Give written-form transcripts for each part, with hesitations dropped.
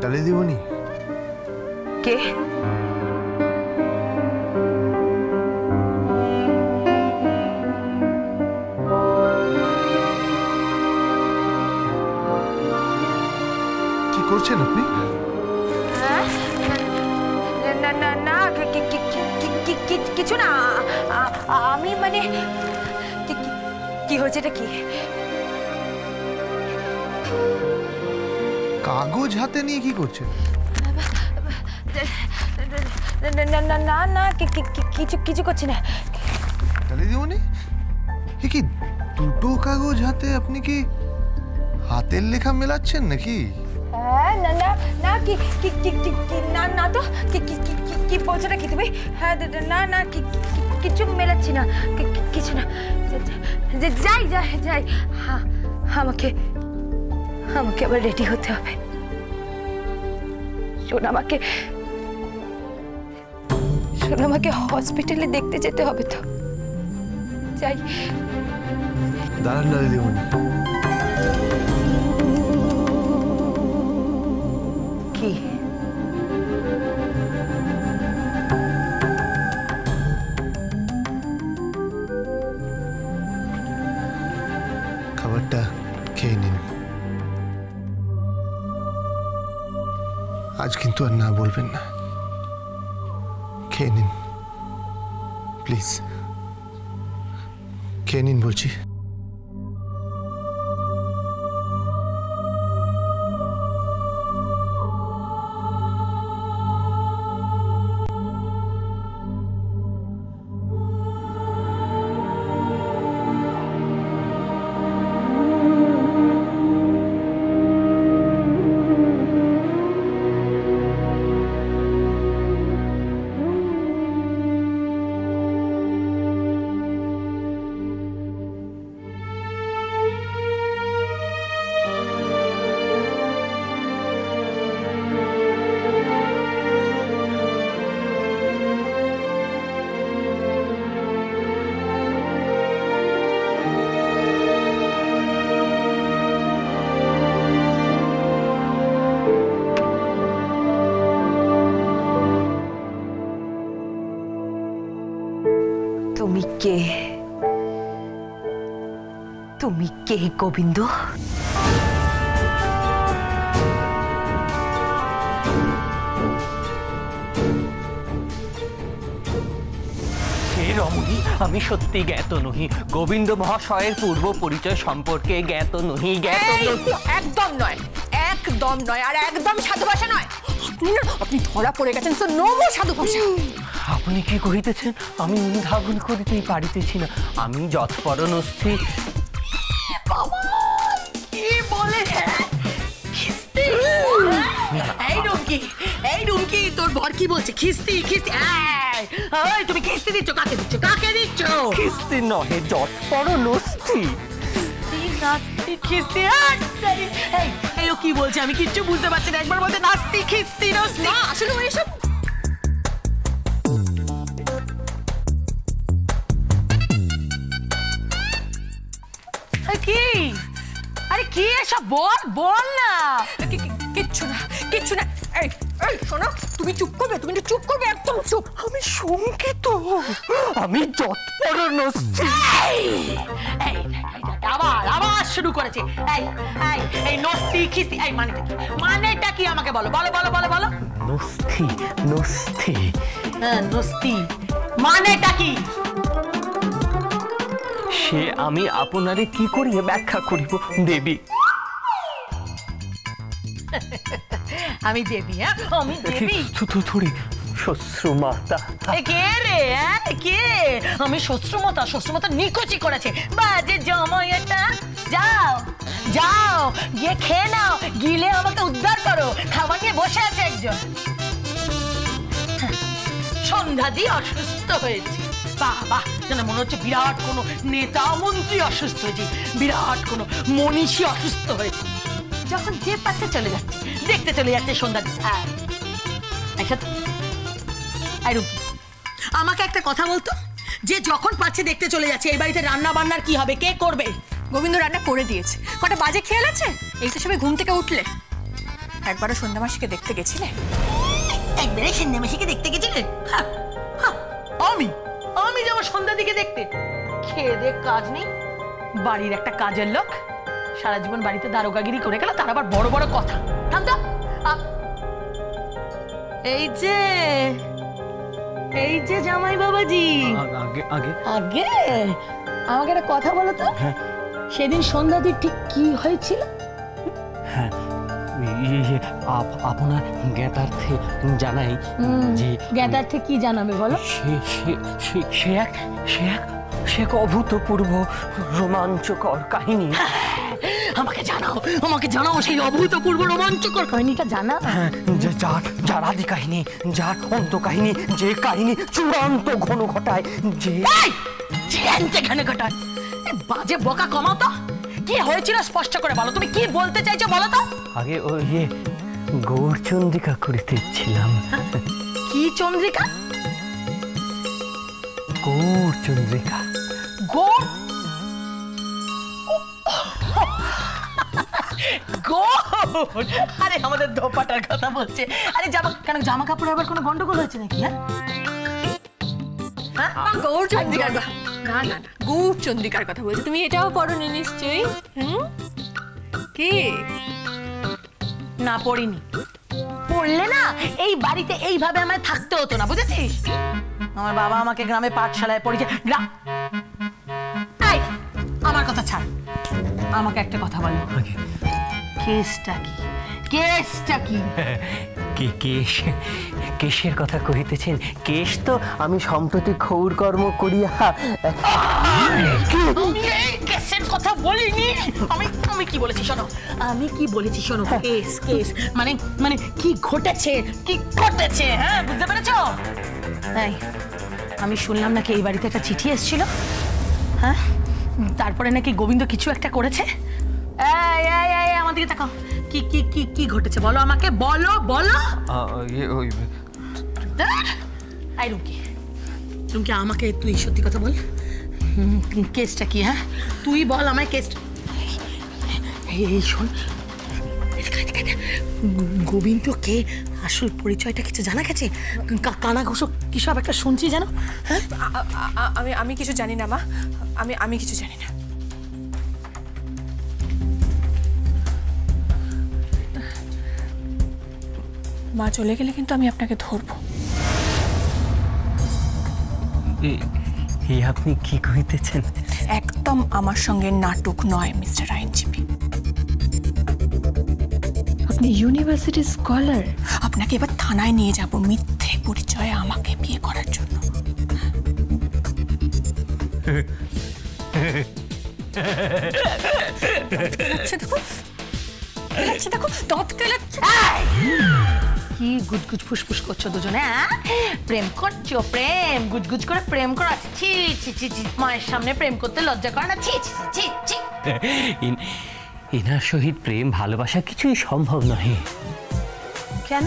ডালি দিবনি কে? কি করছেন আপনি? না না না, কিছু না। আমি মানে কি হয়েছে? এটা কি? কাগজ হাতে নিয়ে কি করছেন? না না না, কিছু করছি না। ডালি দিবনি কি দুটো কাগজ হাতে? আপনি কি হাতের লেখা মেলাচ্ছেন নাকি? না না না, না না তো, কি বলছো নাকি তুমি? হ্যাঁ না না, কিছু মেলাচ্ছি না, কিছু না। যাই যাই যাই, আমাকে আবার রেডি হতে হবে। সোনামাকে হসপিটালে দেখতে যেতে হবে তো। যাই। দাঁড়ান ডালি দিবনি, কি? খাবারটা খেয়ে নিন। আজ কিন্তু আর না বলবেন না। খেয়ে নিন প্লিজ, খেয়ে নিন বলছি। তুমি কে গোবিন্দ? রমণী, আমি সত্যি জ্ঞাত নহি। গোবিন্দ মহাশয়ের পূর্ব পরিচয় সম্পর্কে জ্ঞাত নহি। একদম নয়, একদম নয়, আর একদম সাধু ভাষা নয়। আপনি ধরা পড়ে গেছেন। সো নো মোর সাধু ভাষা। আপনি কি কহিতেছেন? আমি অনুধাবন করিতেই পারিতেছি না। আমি যৎপরণস্থি। কি বলে? এই রুমকি, তোর বর কি বলছে? খিস্তি খিস্তি। তুমি খিস্তি দিচ্ছ? কাকে দিচ্ছ? কাকে দিচ্ছ? খিস্তি নহে, যৎপরণস্থি। খিস্তি। এই ও কি বলছে? আমি কিচ্ছু বুঝতে পারছি না। একবার বলতে নাস্তি খিস্তি নাস্তি। আসলে এসব কি? আরে কি এসব? বল না। কিচ্ছু না, কিচ্ছু না। এই শোনো, তুমি চুপ করবে, তুমি চুপ করবে, একদম চুপ। আমি শঙ্কিত, আমি যৎপরণস্থি। আবার শুরু করেছে। এই নস্তি খিস্তি, এই মানেটা কি আমাকে বলো, বলো বলো বলো বলো। নস্থি, নস্থি। নস্তি মানেটা কি? সে আমি আপনারে কি করিয়ে ব্যাখ্যা করিব দেবী? আমি দেবী? আমি দেবী? থুড়ি শ্বশ্রুমাতা। কে রে? কে? আমি শ্বশ্রুমাতা? শ্বশ্রুমাতা নিকুচি করেছে। বাজে জমায়েটা। যাও যাও, গিয়ে খেয়ে নাও, গিলে আমাকে উদ্ধার করো। খাবার নিয়ে বসে আছে একজন। সন্ধ্যা দিয়ে অসুস্থ হয়েছে। বাহ বাহ, যেন মনে হচ্ছে বিরাট কোনো নেতা মন্ত্রী অসুস্থ হয়েছে, বিরাট কোনো মনীষী অসুস্থ হয়েছে। যখন যে পাচ্ছে চলে যাচ্ছে, দেখতে চলে যাচ্ছে সন্ধ্যা। আমাকে একটা কথা বলতো, যে যখন পাচ্ছে দেখতে চলে যাচ্ছে, এই বাড়িতে রান্না বান্নার কি হবে? কে করবে? গোবিন্দ রান্না করে দিয়েছে। কটা বাজে খেয়াল আছে? এই তো সবাই ঘুম থেকে উঠলে। একবারও সন্ধ্যা মাসিকে দেখতে গেছিলে? একবারে সন্ধ্যা মাসিকে দেখতে গেছিলে? আমি আমি যাবো সন্ধ্যার দিকে দেখতে? খেয়ে দেখ কাজ নেই, বাড়ির একটা কাজের লোক, সারা জীবন বাড়িতে দারোগাগিরি করে গেল, তার আবার বড় বড় কথা। থাম তো। এই যে জামাই বাবাজি, আগে আগে আগে আমাকে একটা কথা বলো তো, সেদিন সন্ধ্যাতে ঠিক কি হয়েছিল? হ্যাঁ, আপনার জ্ঞাতার্থে জানাই যে জ্ঞাতার্থে কি জানাবে বলো? সে এক অভূতপূর্ব রোমাঞ্চকর কাহিনী। আমাকে জানাও সেই অভূতপূর্ব রোমাঞ্চকর কাহিনীটা জানা। যে যার আদি কাহিনী, যার অন্ত কাহিনী, যে কাহিনী চূড়ান্ত ঘন ঘটায়, যে ঘন ঘটায়। বাজে বকা কমাও তো, কি হয়েছিল স্পষ্ট করে বলো, তুমি কি বলতে চাইছো বলো তো? আগে ওই গৌরচন্দ্রিকা করিতেছিলাম। কি চন্দ্রিকা? গৌরচন্দ্রিকা। গৌর আরে আমাদের দোপাটার কথা বলছে। আরে জামা কাপড়ে আবার কোনো গন্ডগোল হয়েছে নাকি? গৌরচন্দ্রিকার না না না, গৌরচন্দ্রিকার কথা বলছি। তুমি এটাও পড়োনি নিশ্চয়ই? কি না পড়িনি। পড়লে না এই বাড়িতে এইভাবে আমায় থাকতে হতো না, বুঝেছিস? আমার বাবা আমাকে গ্রামে পাঠশালায় পড়িয়েছে। আমার কথা ছাড়, আমাকে একটা কথা বলো, কেসটা কি? কেসটা কি? কেশের কথা কহিতেছেন? কেশ তো আমি সম্প্রতি ক্ষৌর কর্ম করিয়া আমি এই কেসের কথা বলিনি। আমি কি বলেছি শোনো, আমি কি বলেছি শোনো। কেস কেস মানে মানে কি ঘটেছে, হ্যাঁ বুঝতে পেরেছো? এই আমি শুনলাম নাকি এই বাড়িতে একটা চিঠি এসেছিল, হ্যাঁ? তারপরে নাকি গোবিন্দ কিছু একটা করেছে। আমার দিকে তাকাও, কি কি কি কি ঘটেছে বলো আমাকে, বলো। রুমকি আমাকে তুই সত্যি কথা বল, কেসটা কি? হ্যাঁ তুই বল আমায় কেসটা। এই শোন, গোবিন্দ কে, আসল পরিচয়টা কিছু জানা গেছে? কানা ঘোষক কি সব একটা শুনছি জানো? হ্যাঁ আমি কিছু জানি না মা, আমি কিছু জানি না। মা চলে গেলে কিন্তু আমি আপনাকে ধরবো। আপনি কি কহিতেছেন? একদম আমার সঙ্গে নাটক নয় মিস্টার আইনজীবী। আপনি ইউনিভার্সিটি স্কলার? আপনাকে এবার থানায় নিয়ে যাব মিথ্যে পরিচয়ে আমাকে বিয়ে করার জন্য। কি গুজগুজ ফুসফুস করছো দুজনে? প্রেম করছো? প্রেম গুজগুজ করে প্রেম করা? ছি ছি ছি ছি, মায়ের সামনে প্রেম করতে লজ্জা করে না? ছি ছি ছি ছি। এনার সহিত প্রেম ভালোবাসা কিছুই সম্ভব নহে। কেন?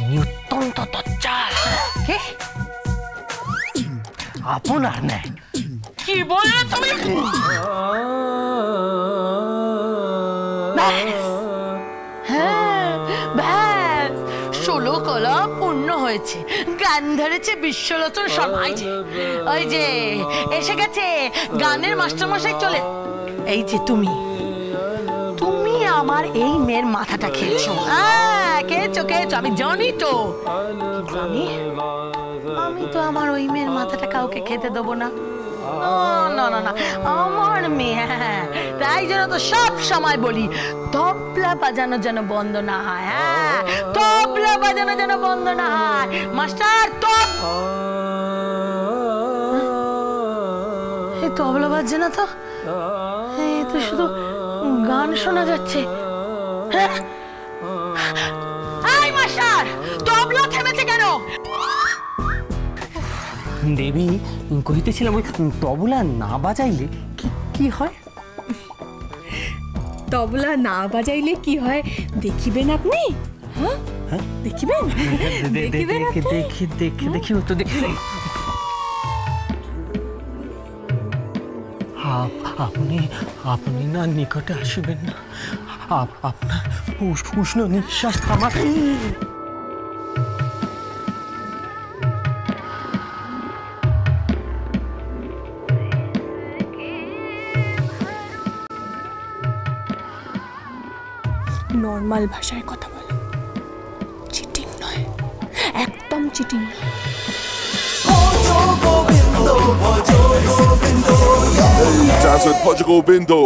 ইনি অত্যন্ত তচ্চাল। কে? আপনার নেয়। কি বললে তুমি? হ্যাঁ ব্যাস, 16 কলা পূর্ণ হয়েছে, গান ধরেছে বিশ্বলোচন শর্মা। ওই যে এসে গেছে গানের মাস্টারমশাই চলে। এই যে তুমি আমার এই মেয়ের মাথাটা খেয়েছো। খেয়েছো, আমি জানি তো। আমি তো আমার ওই মেয়ের মাথাটা কাউকে খেতে দেবো না। না না না, আমার মেয়ে। তাই জন্য তো সব সময় বলি তবলা বাজানো যেন বন্ধ না হয়। হ্যাঁ তবলা বাজানো যেন বন্ধ না হয়। মাস্টার এই তবলা বাজছে না তো, এই তো শুধু গান শোনা যাচ্ছে। হ্যাঁ মাস্টার, তবলা থেমেছে কেন? দেবী কহিতেছিলাম ওই তবলা না বাজাইলে কি হয়? তবলা না বাজাইলে কি হয় দেখিবেন আপনি? হ্যাঁ দেখিবেন? দেখি তো দেখি। আপনি আপনি না নিকটে আসবেন না। আপনার উষ্ণ নিঃশ্বাস আমার নর্মাল ভাষায় কথা বলো, চিটিং নয়, একদম চিটিং নয়। Dance with Portugal Bindo.